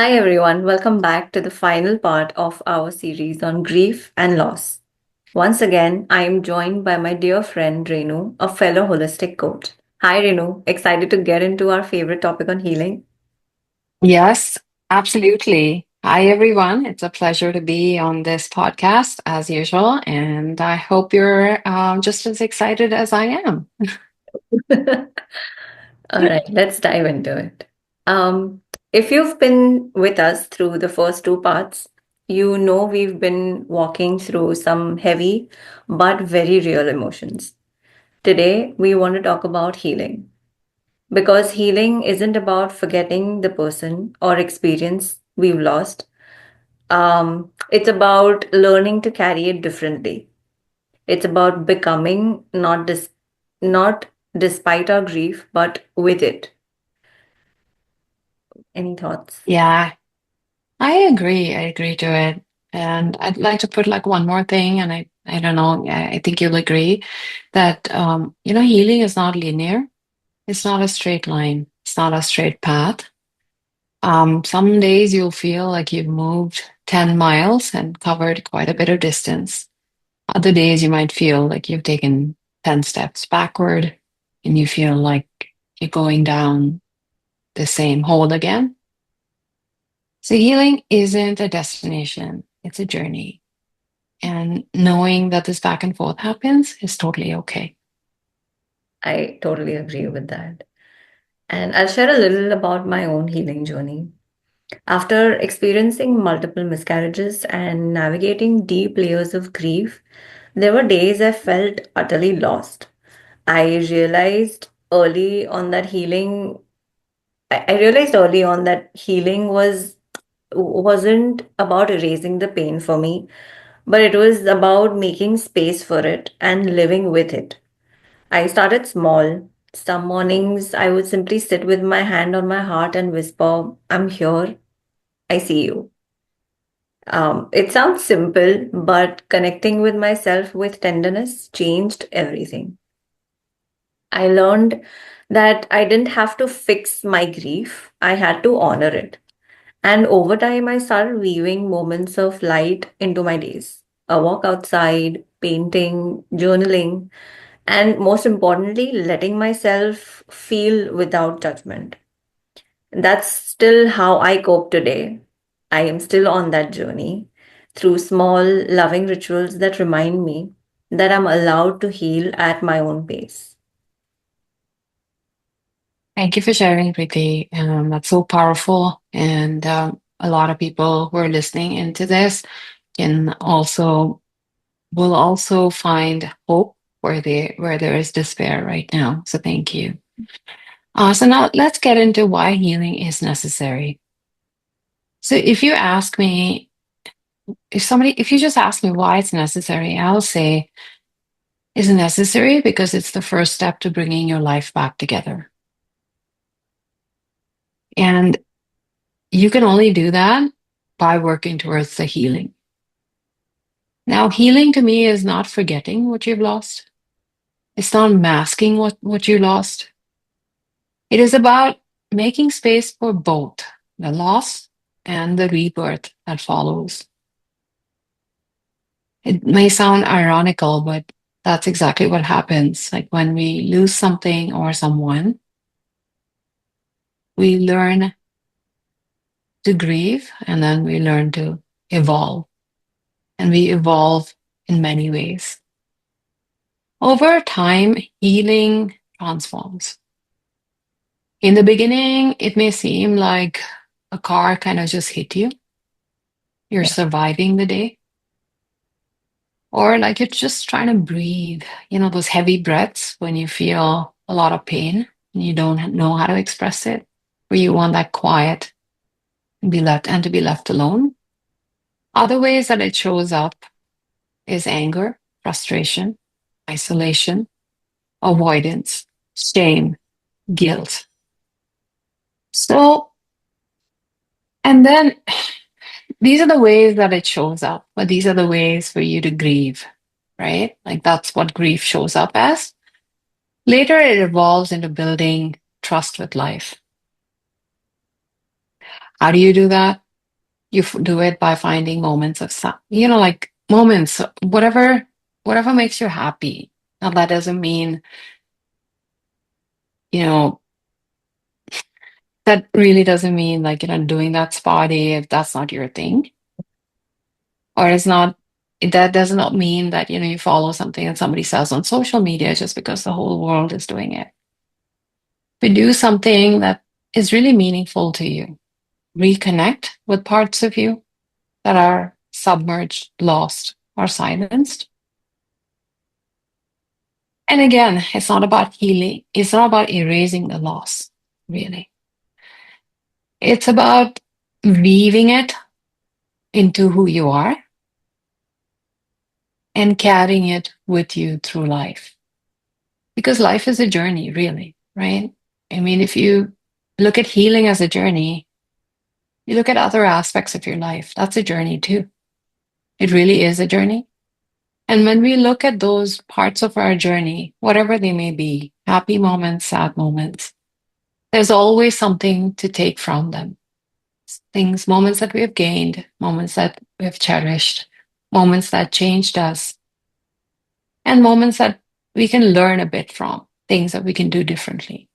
Hi, everyone. Welcome back to the final part of our series on grief and loss. Once again, I am joined by my dear friend Renu, a fellow holistic coach. Hi, Renu. Excited to get into our favorite topic on healing? Yes, absolutely. Hi, everyone. It's a pleasure to be on this podcast as usual. And I hope you're just as excited as I am. All right, let's dive into it. Um, if you've been with us through the first two parts, you know we've been walking through some heavy but very real emotions. Today, we want to talk about healing. Because healing isn't about forgetting the person or experience we've lost. It's about learning to carry it differently. It's about becoming not despite our grief, but with it. Any thoughts? Yeah, I agree. I agree to it. And I'd like to put like one more thing, and I don't know, I think you'll agree that healing is not linear. It's not a straight line. It's not a straight path. Some days you'll feel like you've moved 10 miles and covered quite a bit of distance. Other days you might feel like you've taken 10 steps backward and you feel like you're going down the same hole again. So healing isn't a destination, it's a journey. And knowing that this back and forth happens is totally okay. I totally agree with that. And I'll share a little about my own healing journey. After experiencing multiple miscarriages and navigating deep layers of grief, there were days I felt utterly lost. I realized early on that healing I realized early on that healing wasn't about erasing the pain for me, but it was about making space for it and living with it. I started small. Some mornings I would simply sit with my hand on my heart and whisper, I'm here, I see you. It sounds simple, but connecting with myself with tenderness changed everything. I learned that I didn't have to fix my grief, I had to honor it. And over time, I started weaving moments of light into my days. A walk outside, painting, journaling, and most importantly, letting myself feel without judgment. That's still how I cope today. I am still on that journey through small, loving rituals that remind me that I'm allowed to heal at my own pace. Thank you for sharing, Preeti. That's so powerful. And a lot of people who are listening into this can also will also find hope where there is despair right now. So thank you. So now let's get into why healing is necessary. So if you just ask me why it's necessary, I'll say it's necessary because it's the first step to bringing your life back together. And you can only do that by working towards the healing. Now, healing to me is not forgetting what you've lost. It's not masking what you lost. It is about making space for both the loss and the rebirth that follows. It may sound ironical, but that's exactly what happens. Like when we lose something or someone, we learn to grieve and then we learn to evolve. And we evolve in many ways. Over time, healing transforms. In the beginning, it may seem like a car kind of just hit you. You're Yeah. surviving the day. Or like you're just trying to breathe, those heavy breaths when you feel a lot of pain and you don't know how to express it, where you want that quiet and to be left alone. Other ways that it shows up is anger, frustration, isolation, avoidance, shame, guilt. So, and then these are the ways that it shows up, but these are the ways for you to grieve, right? Like that's what grief shows up as. Later, it evolves into building trust with life. How do you do that? Do it by finding moments of, like moments, whatever makes you happy. Now, that doesn't mean, you know, that really doesn't mean like, doing that spa day if that's not your thing. Or it's not, that does not mean that, you follow something that somebody says on social media just because the whole world is doing it. But do something that is really meaningful to you. Reconnect with parts of you that are submerged, lost, or silenced. And again, it's not about healing. It's not about erasing the loss, really. It's about weaving it into who you are and carrying it with you through life. Because life is a journey, really, right? I mean, if you look at healing as a journey, you look at other aspects of your life, that's a journey too. It really is a journey. And when we look at those parts of our journey, whatever they may be, happy moments, sad moments, there's always something to take from them. Things, moments that we have gained, moments that we have cherished, moments that changed us, and moments that we can learn a bit from, things that we can do differently.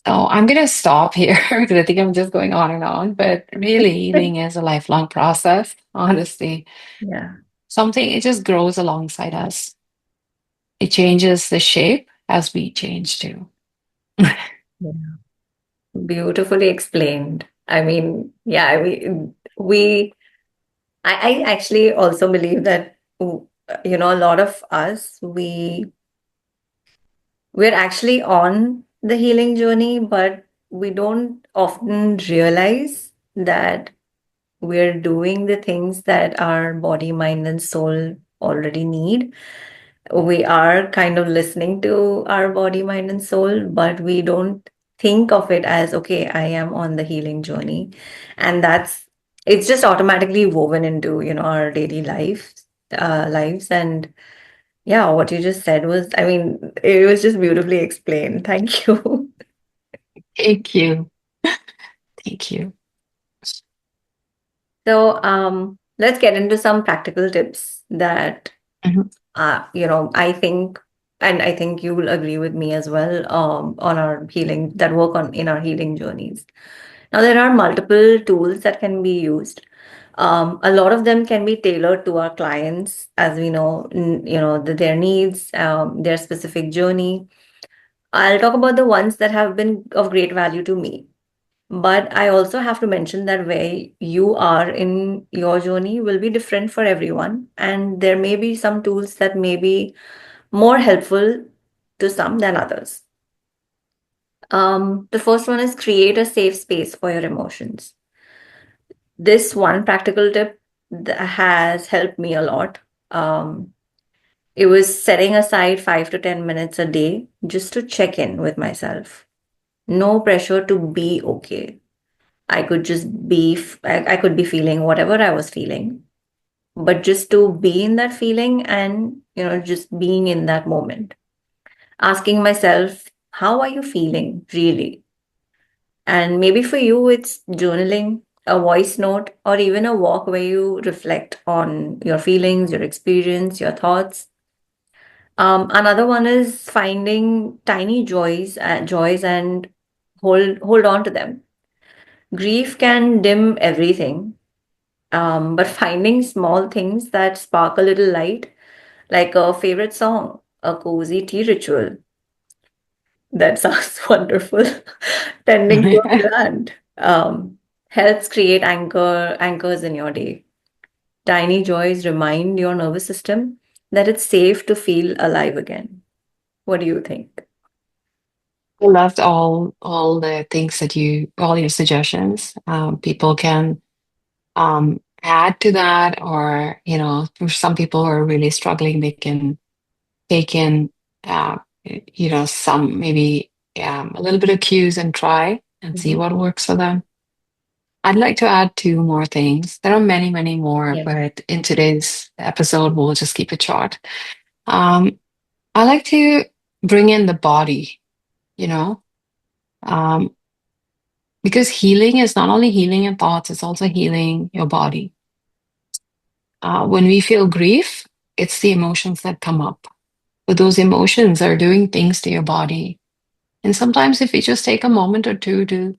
So I'm going to stop here because I think I'm just going on and on. But really, healing is a lifelong process, honestly. Yeah. Something, it just grows alongside us. It changes the shape as we change too. Yeah. Beautifully explained. I mean, yeah, I actually also believe that, a lot of us, we're actually on the healing journey, but we don't often realize that we're doing the things that our body, mind, and soul already need. We are kind of listening to our body, mind, and soul, but we don't think of it as, okay, I am on the healing journey. And it's just automatically woven into, our daily lives. And yeah, what you just said was, I mean, it was just beautifully explained. Thank you. Thank you. Thank you. So, let's get into some practical tips that, Mhm. I think, and I think you will agree with me as well, on our healing, that work on in our healing journeys. Now, there are multiple tools that can be used. A lot of them can be tailored to our clients, as we know, their needs, their specific journey. I'll talk about the ones that have been of great value to me. But I also have to mention that where you are in your journey will be different for everyone. And there may be some tools that may be more helpful to some than others. The first one is create a safe space for your emotions. This one practical tip that has helped me a lot. Um, it was setting aside 5 to 10 minutes a day just to check in with myself. No pressure to be okay. I could just I could be feeling whatever I was feeling, but just to be in that feeling and, just being in that moment. Asking myself, how are you feeling really? And maybe for you, it's journaling, a voice note, or even a walk where you reflect on your feelings, your experience, your thoughts. Another one is finding tiny joys and hold on to them. Grief can dim everything, but finding small things that spark a little light, like a favorite song, a cozy tea ritual, that sounds wonderful. Tending to a plant, helps create anchors in your day. Tiny joys remind your nervous system that it's safe to feel alive again. What do you think? I loved all the things that all your suggestions. People can add to that, or for some people who are really struggling, they can take in uh, some maybe a little bit of cues and try and see Mhm. what works for them. I'd like to add two more things. There are many, many more, Yeah. but in today's episode, we'll just keep it short. Um, I like to bring in the body, you know. Um, Because healing is not only healing your thoughts, it's also healing your body. When we feel grief, it's the emotions that come up. But those emotions are doing things to your body. And sometimes, if we just take a moment or two to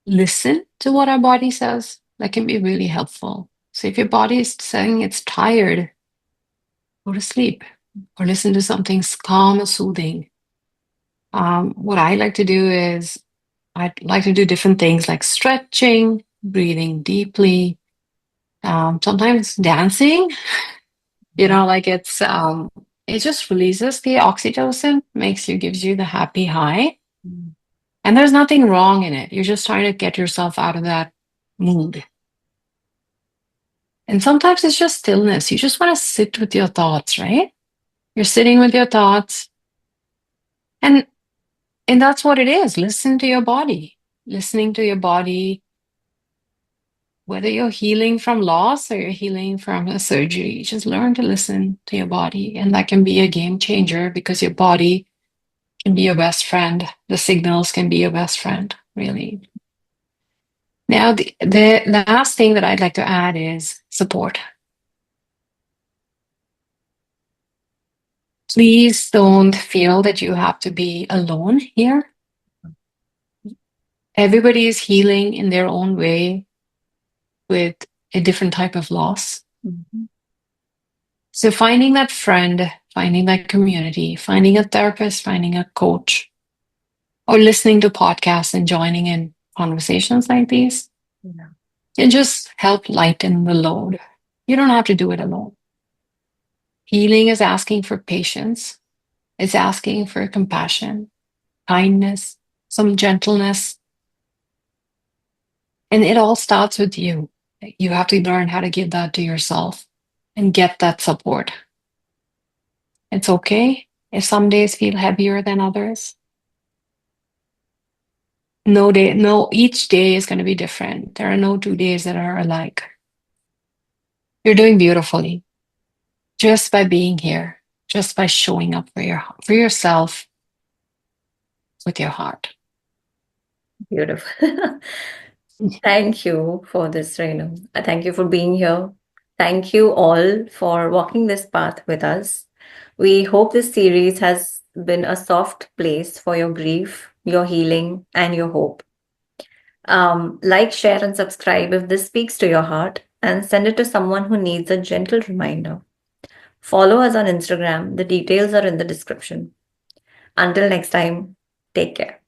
listen to what our body says, that can be really helpful. So, if your body is saying it's tired, go to sleep or listen to something calm or soothing. What I like to do is I'd like to do different things like stretching, breathing deeply, sometimes dancing. Yeah. Like it just releases the oxytocin, gives you the happy high. Mm. And there's nothing wrong in it. You're just trying to get yourself out of that mood. And sometimes it's just stillness. You just want to sit with your thoughts, right? You're sitting with your thoughts, and that's what it is. Listen to your body. Listening to your body, whether you're healing from loss or you're healing from a surgery, just learn to listen to your body. And that can be a game changer because your body can be your best friend. The signals can be your best friend, really. Now, the last thing that I'd like to add is support. Please don't feel that you have to be alone here. Everybody is healing in their own way with a different type of loss. Mhm. So, finding that friend, finding that community, finding a therapist, finding a coach, or listening to podcasts and joining in conversations like these Yeah. can just help lighten the load. You don't have to do it alone. Healing is asking for patience, it's asking for compassion, kindness, some gentleness, and it all starts with you. You have to learn how to give that to yourself and get that support. It's okay if some days feel heavier than others. Each day is going to be different. There are no 2 days that are alike. You're doing beautifully just by being here, just by showing up for yourself with your heart. Beautiful. Thank you for this, Renu. Thank you for being here. Thank you all for walking this path with us. We hope this series has been a soft place for your grief, your healing, and your hope. Like, share, and subscribe if this speaks to your heart, and send it to someone who needs a gentle reminder. Follow us on Instagram. The details are in the description. Until next time, take care.